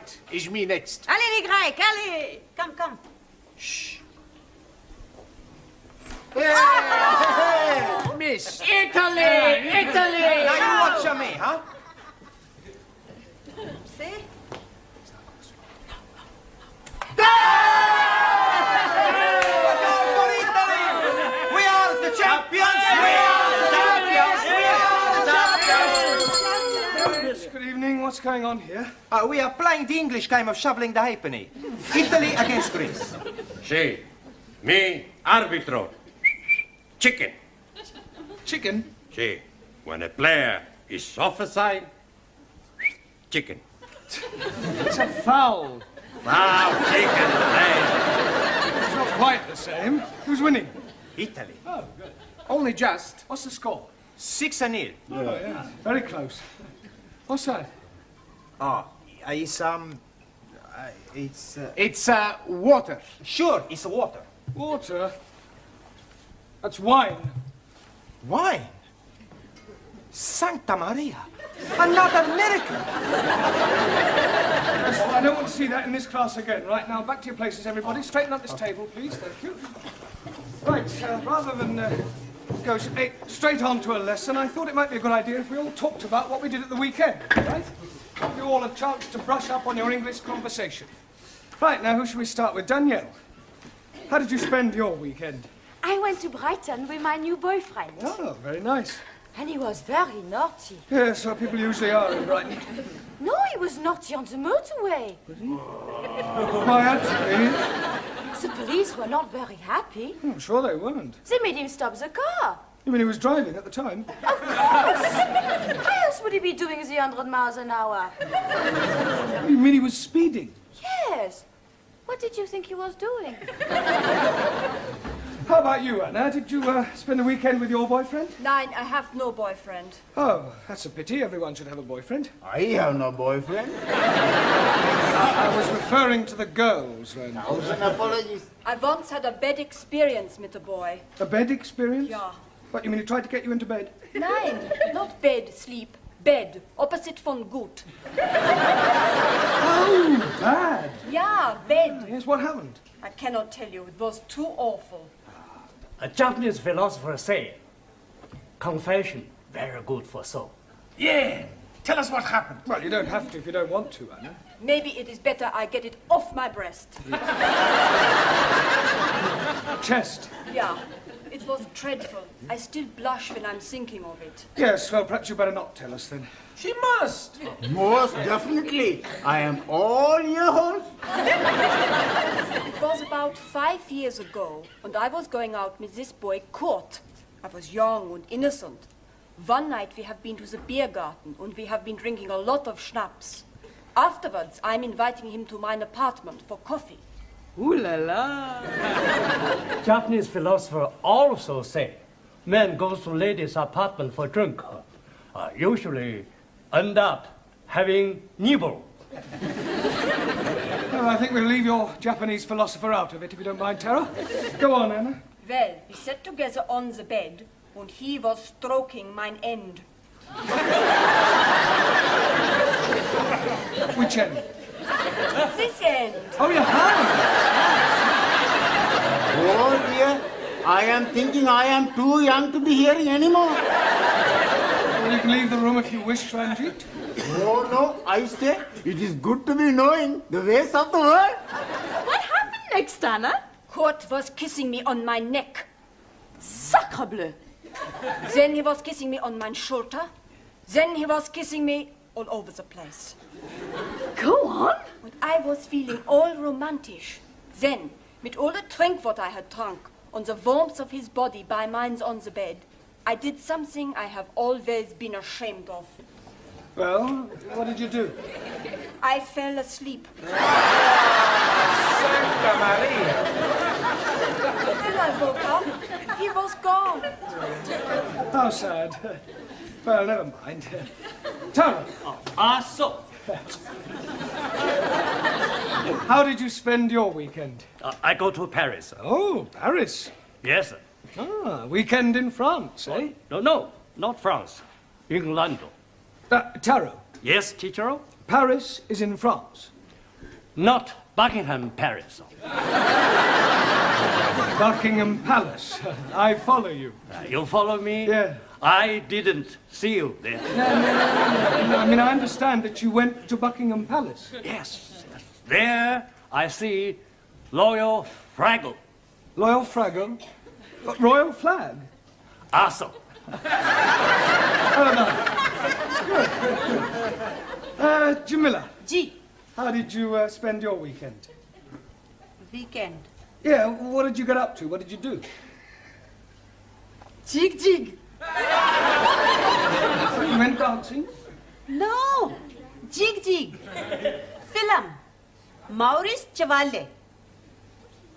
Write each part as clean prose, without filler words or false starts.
Right, is me next. Allez les Grecs, allez. Come. Shh. Hey, miss. Italy! Now you watch me, huh? See? For Italy! We are the champions! We are the champions! We are the champions! Good evening. What's going on here? We are playing the English game of shoveling the halfpenny. Italy against Greece. Sì, me arbitro. Chicken. Chicken? Sì, when a player is offside, chicken. It's a foul. Wow, chicken, hey. It's not quite the same. Who's winning? Italy. Oh, good. Only just. What's the score? 6-0. Oh, yeah. Very close. What's that? It's water. Sure, it's water. Water? That's wine. Wine? Santa Maria. Another miracle. Yes, I don't want to see that in this class again. Right, now, back to your places, everybody. Straighten up this table, please. Thank you. Right, rather than go straight on to a lesson, I thought it might be a good idea if we all talked about what we did at the weekend, right? Give you all a chance to brush up on your English conversation. Right, now, who should we start with? Danielle. How did you spend your weekend? I went to Brighton with my new boyfriend. Oh, very nice. And he was very naughty. Yes, well, people usually are in Brighton. No, he was naughty on the motorway. Why, actually, The police were not very happy. I'm sure they weren't. They made him stop the car. You mean he was driving at the time? Of course! How else would he be doing the 100 miles an hour? You mean he was speeding? Yes. What did you think he was doing? How about you, Anna? Did you spend the weekend with your boyfriend? Nein, I have no boyfriend. Oh, that's a pity. Everyone should have a boyfriend. I have no boyfriend. I was referring to the girls, then. Thousand apologies. I once had a bad experience with a boy. A bed experience? Ja. What, you mean he tried to get you into bed? Nein, not bed, sleep. Bed, opposite von gut. Oh, bad. Ja, bed. Yes, what happened? I cannot tell you, it was too awful. A Japanese philosopher said, confession, very good for soul. Yeah. Tell us what happened. Well, you don't have to if you don't want to, Anna. Maybe it is better I get it off my breast. Chest. Yeah, it was dreadful. I still blush when I'm thinking of it. Yes, well, perhaps you better not tell us, then. She must. Most definitely. I am all yours. It was about 5 years ago, and I was going out with this boy, Kurt. I was young and innocent. One night we have been to the beer garden, and we have been drinking a lot of schnapps. Afterwards, I'm inviting him to my apartment for coffee. Ooh la la! Japanese philosopher also say, man goes to ladies' apartment for drink. Usually end up having nibble. Well, I think we'll leave your Japanese philosopher out of it, if you don't mind, Tara. Go on, Anna. Well, we sat together on the bed, and he was stroking mine end. Which end? This end. Oh, your hand. Oh dear. I am thinking I am too young to be hearing anymore. Well, you can leave the room if you wish, Ranjit. No, I say it is good to be knowing the ways of the world. What happened next, Anna? Kurt was kissing me on my neck. Sacre bleu! Then he was kissing me on my shoulder. Then he was kissing me all over the place. Go on. And I was feeling all romantic. Then, with all the drink what I had drunk, on the warmth of his body by mine on the bed, I did something I have always been ashamed of. Well, what did you do? I fell asleep. Santa Maria. Then I woke up. He was gone. How sad. Well, never mind. Tara. So. How did you spend your weekend? I go to Paris. Oh, Paris. Yes. Ah, weekend in France, eh? No, not France. England. Taro, Yes, teacher? Paris is in France. not Buckingham Palace. Buckingham Palace. I follow you. You follow me? Yeah. I didn't see you there. No, I mean, I understand that you went to Buckingham Palace. Yes. There I see Royal Fraggle. Loyal Fraggle? Royal Flag? Awesome. Jamila, G. how did you spend your weekend? Weekend. Yeah, what did you get up to? What did you do? Jig jig. You went dancing? No. Jig jig. Film. Maurice Chevalier.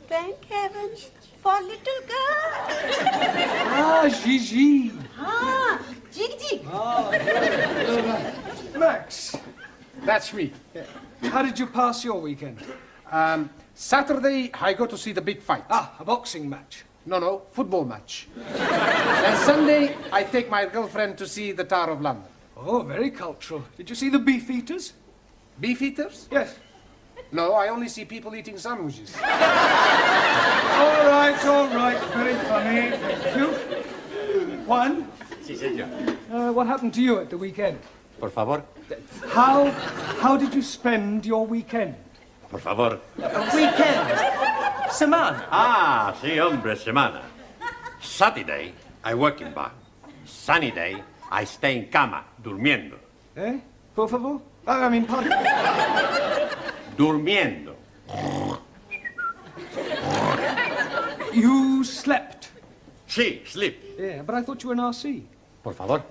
Thank heavens for little girl. Ah, Gigi. Ah, jig jig. Max, That's me. how did you pass your weekend? Saturday, I go to see the big fight. Ah, a boxing match. No, football match. And Sunday, I take my girlfriend to see the Tower of London. Oh, very cultural. Did you see the beef eaters? Beef eaters? Yes. No, I only see people eating sandwiches. All right. Very funny. Thank you. Juan, Sí, señor. what happened to you at the weekend? Por favor. How did you spend your weekend? Por favor. Weekend. Semana. Ah, sí, hombre, semana. Saturday, I work in bar. Sunny day, I stay in cama, durmiendo. Eh? Por favor? I mean, pardon? Durmiendo. You slept. Sí, sleep. Yeah, but I thought you were an RC. Por favor.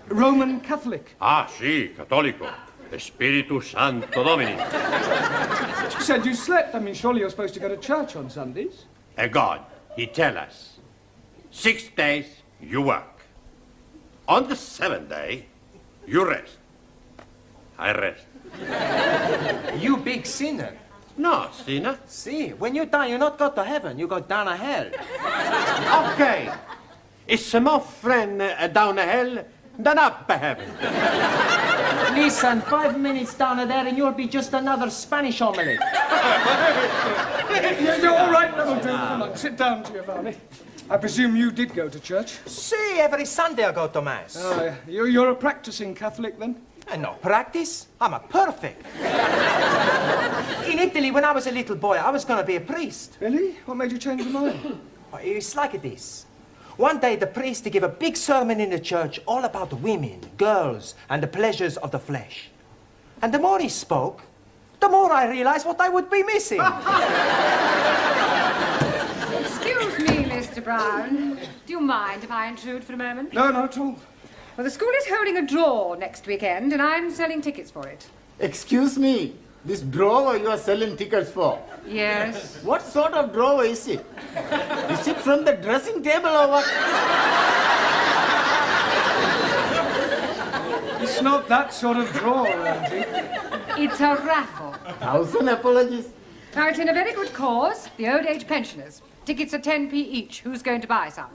Roman Catholic. Ah, sí, católico. Espíritu Santo Domini. You said you slept. I mean, surely you're supposed to go to church on Sundays. A God, he tell us, 6 days you work. On the 7th day, you rest. I rest. You big sinner. No, sinner. See, when you die, you not go to heaven, you go down to hell. Okay. It's more friend down the hell than up heaven. Listen, 5 minutes down there and you'll be just another Spanish omelette. You're all right, come on, sit down, Giovanni. I presume you did go to church. See, every Sunday I go to Mass. Oh, yeah. You're a practicing Catholic, then? And no practice, I'm a perfect. In Italy, when I was a little boy, I was going to be a priest. Really? What made you change your mind? It's like this. One day, the priest gave a big sermon in the church all about women, girls, and the pleasures of the flesh. And the more he spoke, the more I realized what I would be missing. Excuse me, Mr. Brown. Do you mind if I intrude for a moment? No, not at all. Well, the school is holding a draw next weekend, and I'm selling tickets for it. Excuse me, this drawer you are selling tickets for? Yes. What sort of drawer is it? Is it from the dressing table or what? It's not that sort of drawer, Angie. It's a raffle. 1,000 apologies. Now, it's in a very good cause, the old age pensioners. Tickets are 10p each. Who's going to buy some?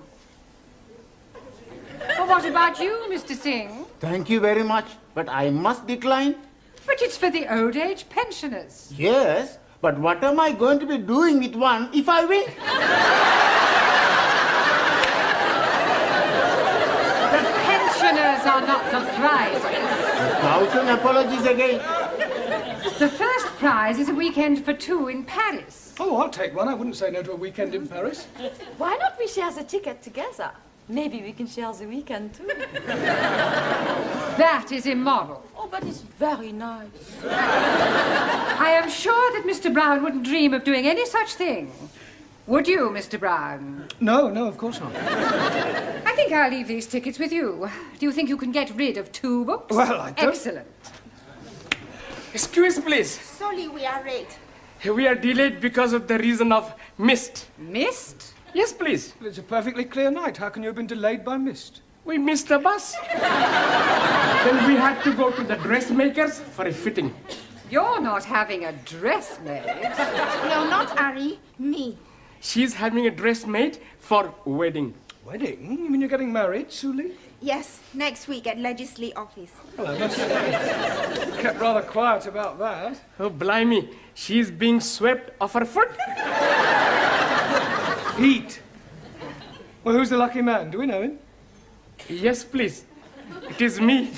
Well, what about you, Mr. Singh? Thank you very much, but I must decline. But it's for the old age pensioners. Yes, but what am I going to be doing with one if I win? The pensioners are not the prizes. 1,000 apologies again. The first prize is a weekend for 2 in Paris. Oh, I'll take one. I wouldn't say no to a weekend in Paris. Why not we share the ticket together? Maybe we can share the weekend too. That is immoral. Oh, but it's very nice. I am sure that Mr. Brown wouldn't dream of doing any such thing. Would you, Mr. Brown? No, of course not. I think I'll leave these tickets with you. Do you think you can get rid of 2 books? Well, I don't... Excellent. Excuse, please. Sorry, we are late. We are delayed because of the reason of mist. Mist? Yes, please. It's a perfectly clear night. How can you have been delayed by mist? We missed the bus. Then we had to go to the dressmakers for a fitting. You're not having a dress made. No, not Ari, me. She's having a dress made for wedding. Wedding? You mean you're getting married, Suli? Yes, next week at Legislate office. Well, I must say, kept rather quiet about that. Oh, blimey. She's being swept off her foot. Feet? Well, who's the lucky man? Do we know him? Yes, please. It is me.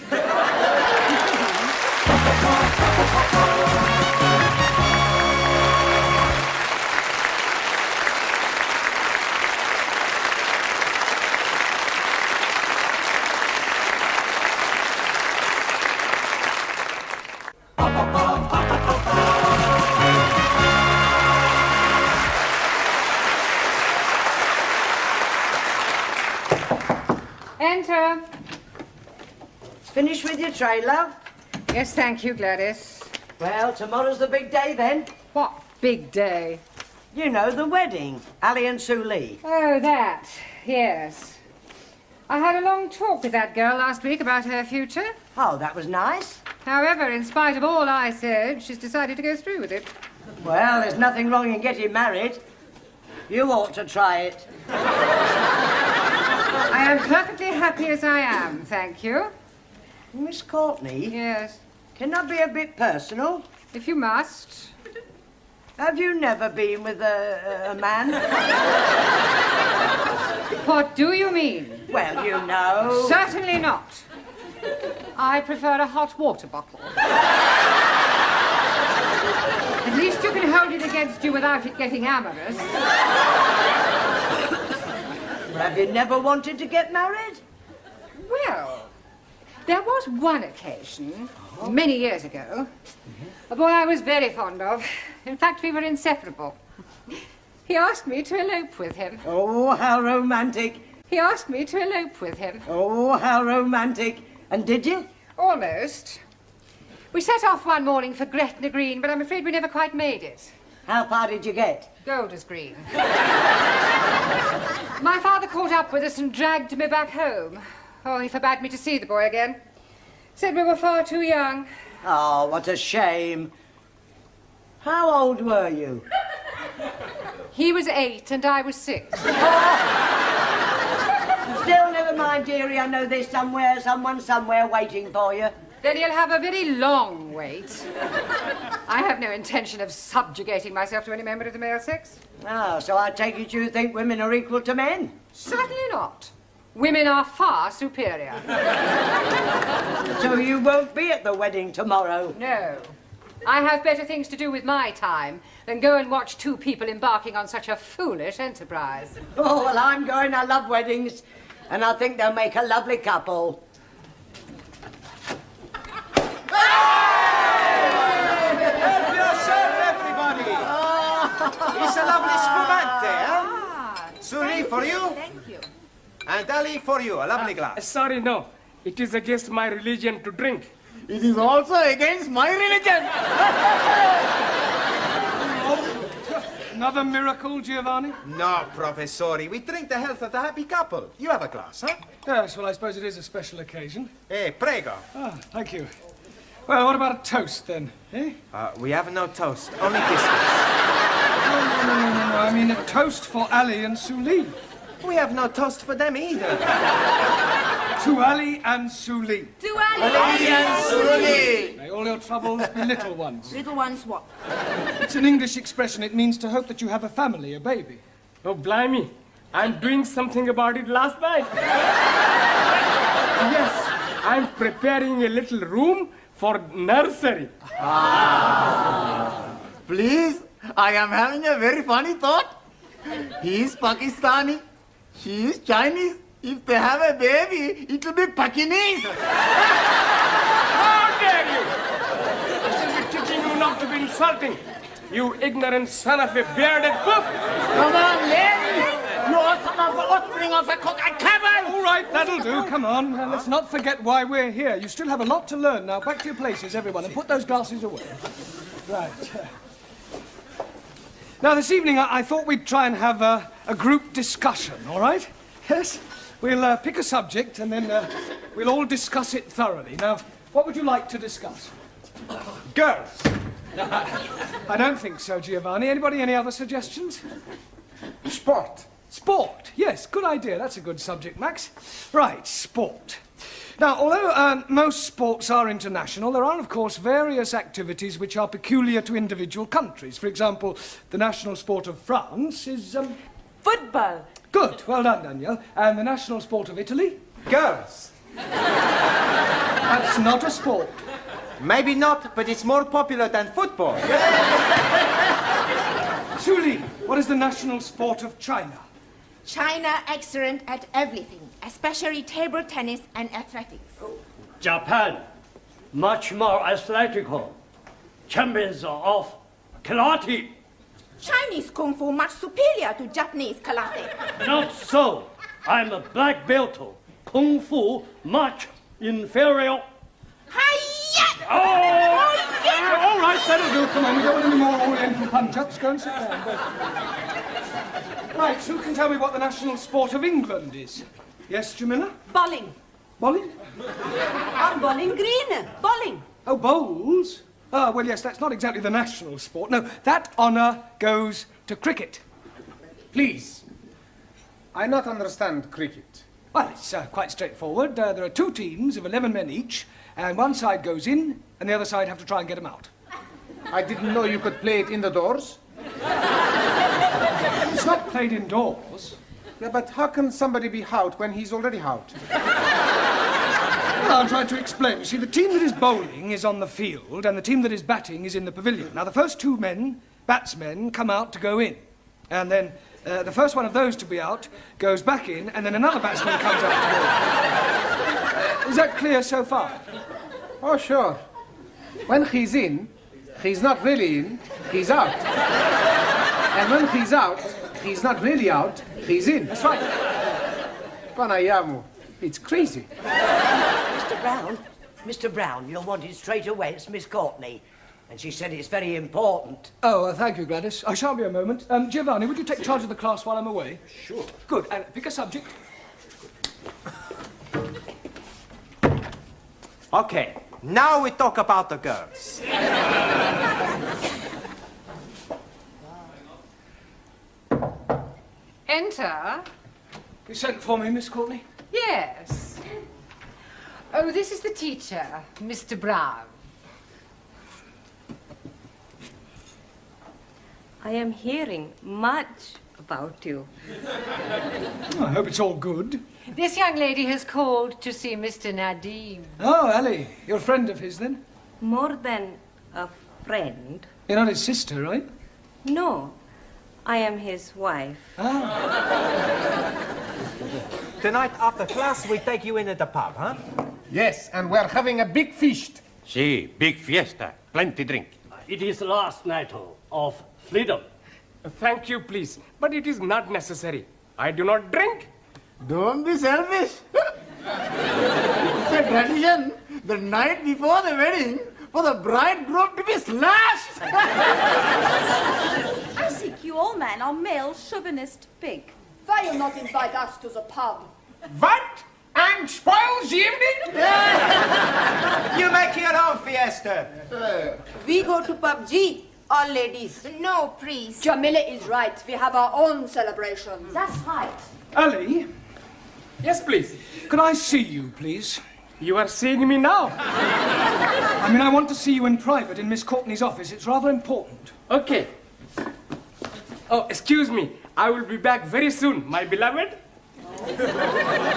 Enter. Finished with your tray, love? Yes, thank you, Gladys. Well, tomorrow's the big day then. What big day? You know, the wedding. Ali and Sue Lee. Oh, that. Yes. I had a long talk with that girl last week about her future. Oh, that was nice. However, in spite of all I said, she's decided to go through with it. Well, there's nothing wrong in getting married. You ought to try it. I am perfectly happy as I am, thank you. Miss Courtney? Yes. Can I be a bit personal? If you must. Have you never been with a man? What do you mean? Well, you know. Certainly not. I prefer a hot water bottle. At least you can hold it against you without it getting amorous. Have you never wanted to get married? Well, there was one occasion, many years ago, a boy I was very fond of. In fact, we were inseparable. He asked me to elope with him. Oh, how romantic. He asked me to elope with him. Oh, how romantic. And did you? Almost. We set off one morning for Gretna Green, but I'm afraid we never quite made it. How far did you get? Golders Green. My father caught up with us and dragged me back home. Oh, he forbade me to see the boy again. Said we were far too young. Oh, what a shame. How old were you? He was 8 and I was 6. Still, never mind, dearie. I know there's someone somewhere waiting for you. Then you'll have a very long wait. I have no intention of subjugating myself to any member of the male sex. Oh, so I take it you think women are equal to men? Certainly not. Women are far superior. So you won't be at the wedding tomorrow? No. I have better things to do with my time than go and watch two people embarking on such a foolish enterprise. Oh, well, I'm going. I love weddings, and I think they'll make a lovely couple. Help yourself, everybody! It's a lovely spumante, eh? Suri for you. Thank you. And Ali for you, a lovely glass. Sorry, no. It is against my religion to drink. It is also against my religion. Another miracle, Giovanni? No, Professori. We drink the health of the happy couple. You have a glass, huh? Yes, well, I suppose it is a special occasion. Prego. Ah, thank you. Well, what about a toast, then? Eh? We have no toast, only biscuits. No. I mean a toast for Ali and Sue Lee. We have no toast for them either. To Ali and Sue Lee. To Ali. Ali and Sue Lee. May all your troubles be little ones. Little ones what? It's an English expression. It means to hope that you have a family, a baby. Oh, blimey. I'm doing something about it last night. Yes, I'm preparing a little room for nursery. Please, I am having a very funny thought. He is Pakistani. She is Chinese. If they have a baby, it will be Pakinese. How dare you! I should be teaching you not to be insulting. You ignorant son of a bearded goof. Come on, Len. You are son of the offspring of a cockeyed camel. All right, that'll do. Come on. Let's not forget why we're here. You still have a lot to learn. Now, back to your places, everyone, and put those glasses away. Right. Now, this evening, I thought we'd try and have a group discussion, all right? Yes? We'll pick a subject, and then we'll all discuss it thoroughly. Now, what would you like to discuss? Girls. I don't think so, Giovanni. Anybody, any other suggestions? Sport. Sport. Yes, good idea. That's a good subject, Max. Right, sport. Now, although most sports are international, there are, of course, various activities which are peculiar to individual countries. For example, the national sport of France is... Football. Good. Well done, Danielle. And the national sport of Italy? Girls. That's not a sport. Maybe not, but it's more popular than football. Suli, what is the national sport of China? China excellent at everything, especially table tennis and athletics. Japan, much more athletical. Champions of karate. Chinese Kung Fu much superior to Japanese karate. Not so. I'm a black belt. Kung Fu much inferior. Hi-ya! Oh! All right, that'll do. Come on, we don't want any more Oriental punch-ups. Go and sit down. Go. Right, who can tell me what the national sport of England is? Yes, Jamila? Bowling. Bowling? I'm bowling green. Bowling. Oh, bowls? Ah, well, yes, that's not exactly the national sport. No, that honour goes to cricket. Please. I not understand cricket. Well, it's quite straightforward. There are two teams of 11 men each, and one side goes in, and the other side have to try and get them out. I didn't know you could play it indoors. It's not played indoors. Yeah, but how can somebody be out when he's already out? Well, I'll try to explain. You see, the team that is bowling is on the field, and the team that is batting is in the pavilion. Now, the first two men, batsmen, come out to go in. And then the first one of those to be out goes back in, and then another batsman comes out to go in. Is that clear so far? Oh, sure. When he's in, he's not really in, he's out. And when he's out, he's not really out, he's in. That's right. Panayamu, it's crazy. Mr. Brown, you're wanted straight away. It's Miss Courtney. And she said it's very important. Oh, thank you, Gladys. I shan't be a moment. Giovanni, would you take charge of the class while I'm away? Sure. Good. And pick a subject. Okay, now we talk about the girls. Enter. You sent for me, Miss Courtney? Yes. Oh, this is the teacher, Mr. Brown. I am hearing much about you. Oh, I hope it's all good. This young lady has called to see Mr. Nadim. Oh, Ali, you're a friend of his, then? More than a friend. You're not his sister, right? No, I am his wife. Ah. Tonight, after class, we take you in at the pub, huh? Yes, and we're having a big feast. Si, big fiesta. Plenty drink. It is last night of freedom. Thank you, please. But it is not necessary. I do not drink. Don't be selfish. It's a tradition, the night before the wedding, for the bridegroom to be slashed. I think you all men are male chauvinist pig. Why you not invite us to the pub? What? And spoils the evening? You make your own fiesta. We go to PUBG, all ladies. No, please. Jamila is right. We have our own celebration. That's right. Ali, Yes, please. could I see you, please? You are seeing me now. I mean, I want to see you in private in Miss Courtney's office. It's rather important. Okay. Oh, excuse me. I will be back very soon, my beloved.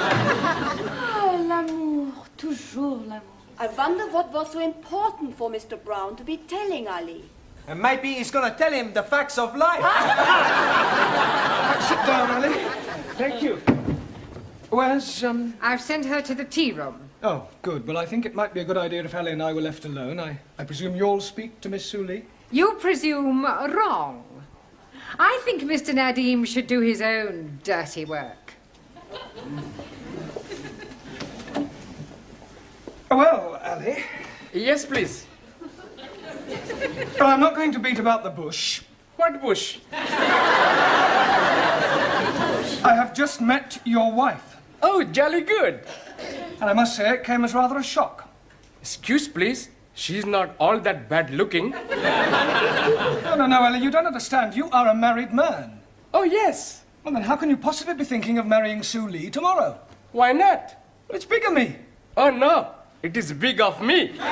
Ah, l'amour, toujours l'amour. I wonder what was so important for Mr. Brown to be telling Ali. And maybe he's going to tell him the facts of life. Sit down, Ali. Thank you. Where's, I've sent her to the tea room. Oh, good. Well, I think it might be a good idea if Ali and I were left alone. I presume you'll speak to Miss Suli? You presume wrong. I think Mr. Nadim should do his own dirty work. Well, Ali, Yes, please. well, I'm not going to beat about the bush. What bush? I have just met your wife. Oh, jolly good. And I must say it came as rather a shock. Excuse, please. She's not all that bad looking. No, Ali, you don't understand. You are a married man. Oh, yes. Well, then how can you possibly be thinking of marrying Sue Lee tomorrow? Why not? Well, it's bigamy. Oh, no. It is big of me. No,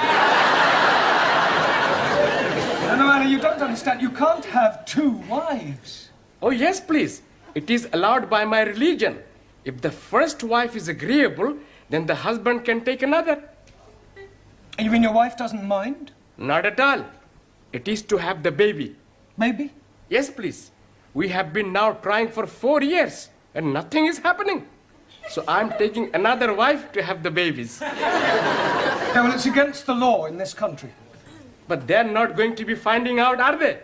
Anna, you don't understand. You can't have two wives. Oh, yes, please. It is allowed by my religion. If the first wife is agreeable, then the husband can take another. You mean your wife doesn't mind? Not at all. It is to have the baby. Maybe? Yes, please. We have been now trying for 4 years, and nothing is happening. So I'm taking another wife to have the babies. Yeah, well, it's against the law in this country. But they're not going to be finding out, are they?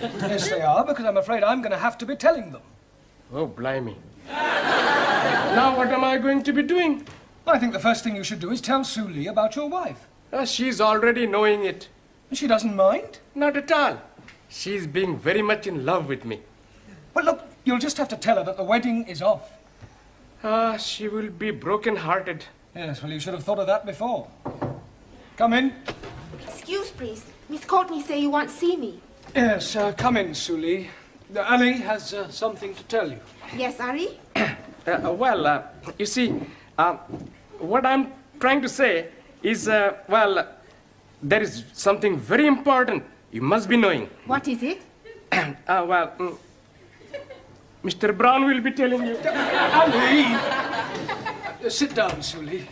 Yes, they are, because I'm afraid I'm going to have to be telling them. Oh, blimey. Now what am I going to be doing? I think the first thing you should do is tell Suli about your wife. She's already knowing it. She doesn't mind? Not at all. She's being very much in love with me. Well, look, you'll just have to tell her that the wedding is off. She will be broken-hearted. Yes, well, you should have thought of that before. Come in. Excuse, please. Miss Courtney say you want to see me. Yes, come in, Suli. Ali has something to tell you. Yes, Ari? You see, what I'm trying to say is, there is something very important you must be knowing. What is it? Mr. Brown will be telling you. Ali! Sit down, Suli.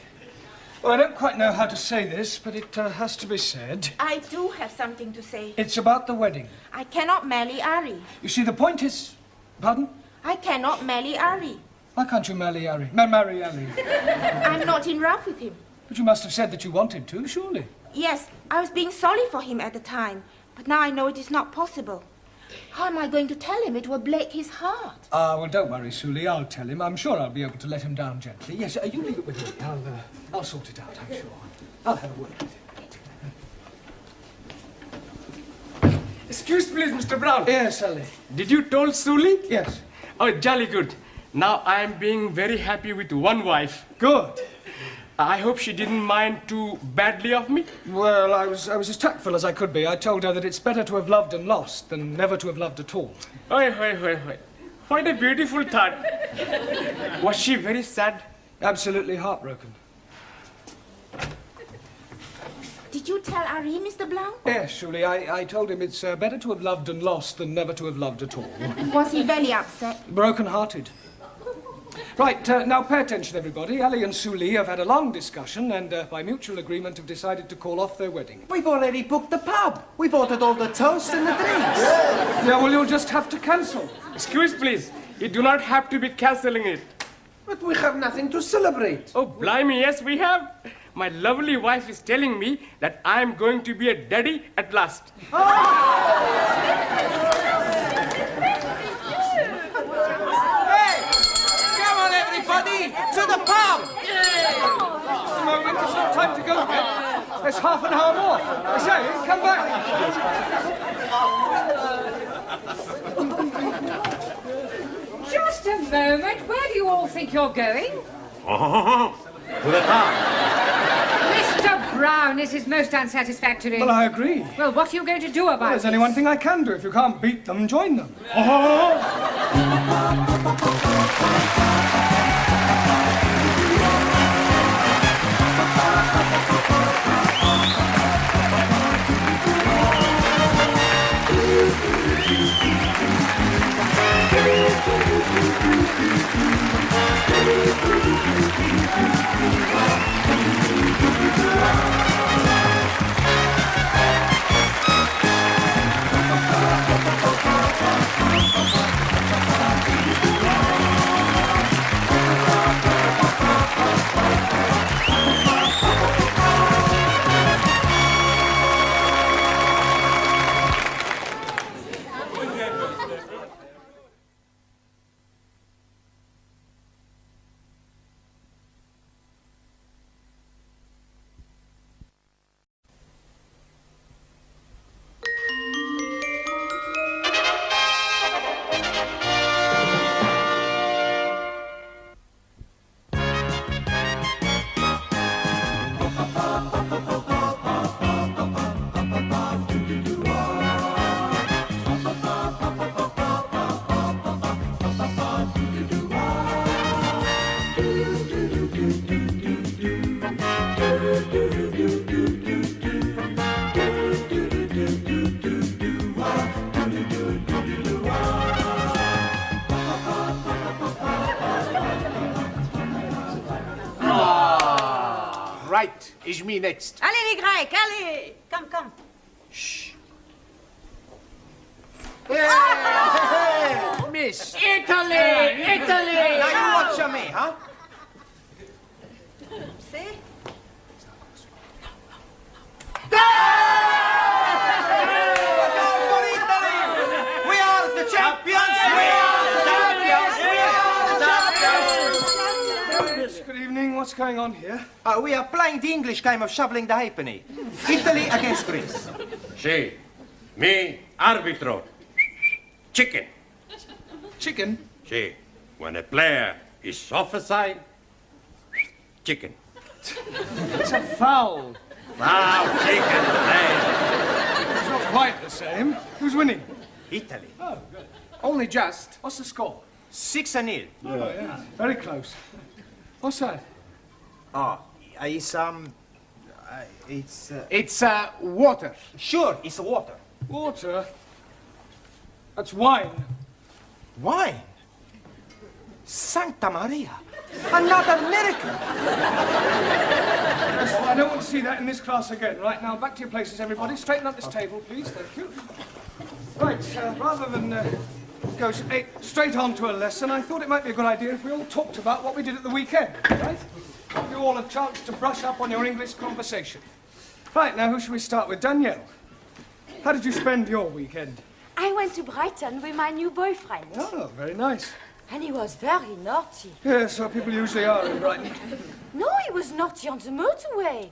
Well, I don't quite know how to say this, but it has to be said. I do have something to say. It's about the wedding. I cannot marry Ari. You see, the point is... Pardon? I cannot marry Ari. Why can't you marry Ari? Marry Ali? I'm not in love with him. But you must have said that you wanted to, surely. Yes, I was being sorry for him at the time. But now I know it is not possible. How am I going to tell him? It will break his heart. Well, don't worry, Suli. I'll tell him. I'm sure I'll be able to let him down gently. Yes, you leave it with me. I'll sort it out, I'm sure. I'll have a word with him. Excuse please, Mr. Brown. Yes, Ali. Did you told Suli? Yes. Oh, jolly good. Now I'm being very happy with one wife. Good. I hope she didn't mind too badly of me. Well, I was as tactful as I could be. I told her that it's better to have loved and lost than never to have loved at all. Oi. What a beautiful thought. Was she very sad? Absolutely heartbroken. Did you tell Ari, Mr. Brown? Yes, Suli. I told him it's better to have loved and lost than never to have loved at all. Was he very upset? Broken-hearted. Right, now pay attention, everybody. Ali and Suli have had a long discussion and, by mutual agreement, have decided to call off their wedding. We've already booked the pub. We've ordered all the toast and the drinks. Yeah, well, you'll just have to cancel. Excuse, please. You do not have to be cancelling it. But we have nothing to celebrate. Oh, blimey, yes, we have. My lovely wife is telling me that I'm going to be a daddy at last. To the pub! Just a moment, it's not time to go yet. There's half an hour more. I say, come back. Just a moment. Where do you all think you're going? To the pub. Mr. Brown, this is most unsatisfactory. Well, I agree. Well, what are you going to do about it? There's only one thing I can do. If you can't beat them, join them. Right, is me next. Allez, les Grecs, allez! Come, come. Shh. Hey, miss. Italy! Italy! Now you watch me, huh? See? For Italy! We are the champions! We are the champions! We are the champions! Good evening. What's going on here? We are playing the English game of shoveling the halfpenny. Italy against Greece. Sì, me arbitro. Chicken. Chicken? Sì, when a player is offside, chicken. It's a foul. Foul, chicken, play. It's not quite the same. Who's winning? Italy. Oh, good. Only just. What's the score? 6-0. Oh, yeah. Very close. What's that? It's water. Sure, it's water. Water? That's wine. Wine? Santa Maria! Another miracle! Yes, well, I don't want to see that in this class again. Right, now, back to your places, everybody. Straighten up this table, please. Thank you. Right, rather than go straight on to a lesson, I thought it might be a good idea if we all talked about what we did at the weekend, right? Give you all a chance to brush up on your English conversation. Right, now, who should we start with? Danielle. How did you spend your weekend? I went to Brighton with my new boyfriend. Oh, very nice. And he was very naughty. Yes, so people usually are in Brighton. No, he was naughty on the motorway.